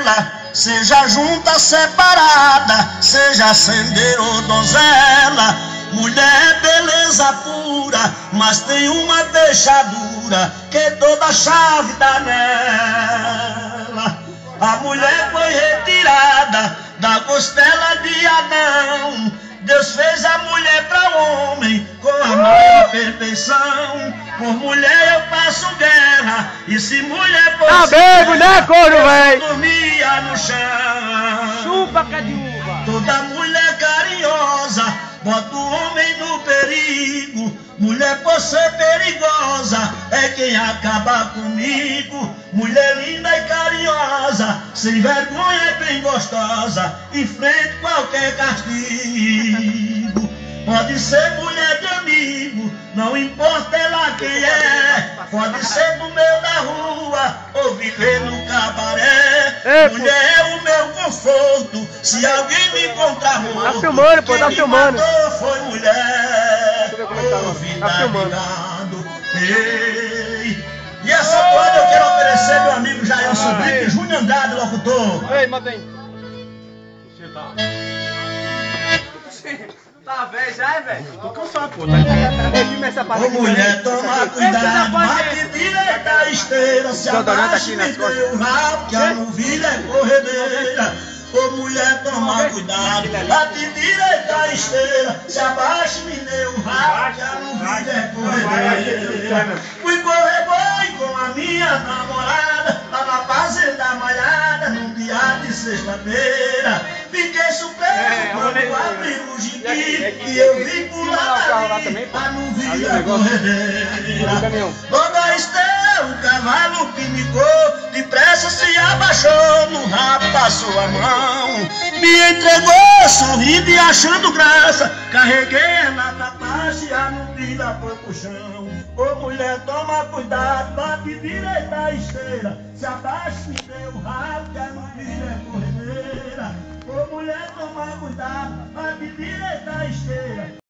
ela, seja junta, separada, seja sendeira ou donzela. Mulher é beleza pura, mas tem uma fechadura que toda chave dá nela. A mulher foi retirada da costela de Adão. Deus fez a mulher para o homem com a maior perfeição. Por mulher eu faço guerra, e se mulher fosse tá bebo, né, corno, véi? dormia no chão. Chupa, cadiúva. Toda mulher carinhosa bota o homem no perigo. Mulher por ser perigosa é quem acaba comigo. Mulher linda e carinhosa, sem vergonha e bem gostosa, enfrenta qualquer castigo. Pode ser mulher de amigo, não importa ela quem é. Pode ser do meio da rua ou viver no cabaré. Mulher é o meu conforto, se alguém me encontrar morto. Tá filmando, pô, tá filmando. Quem me matou foi mulher. Deixa eu ver como é que tá agora. Tá filmando. Ei. E essa toada eu quero oferecer meu amigo Jair Sobrinho, Júnior Andrade, locutor. Ei, manda aí. Você tá... Tá velho já, velho? Tô cansado, pô. Ô mulher, toma cuidado, bate direita a esteira, se abaixa e me dê o rabo, que a novilha é corredeira. Ô mulher, toma cuidado, bate direita a esteira, se abaixa e me dê o rabo, que a novilha é corredeira. Fui correr boi com a minha namorada, lá na fazenda malhada, num dia de sexta-feira. Fiquei surpreso quando abri o gibi e eu vi pular ali a novilha corredeira. Toda esteira, o cavalo que micou, depressa se abaixou, no rabo passou a mão. Me entregou, sorrindo e achando graça, carreguei ela na tapacha e a novilha foi pro chão. Ô mulher, toma cuidado, bate direita a esteira, se abaixa e me dê o rabo, que a novilha é corredeira. Ô mulher, toma cuidado, bate direita a esteira.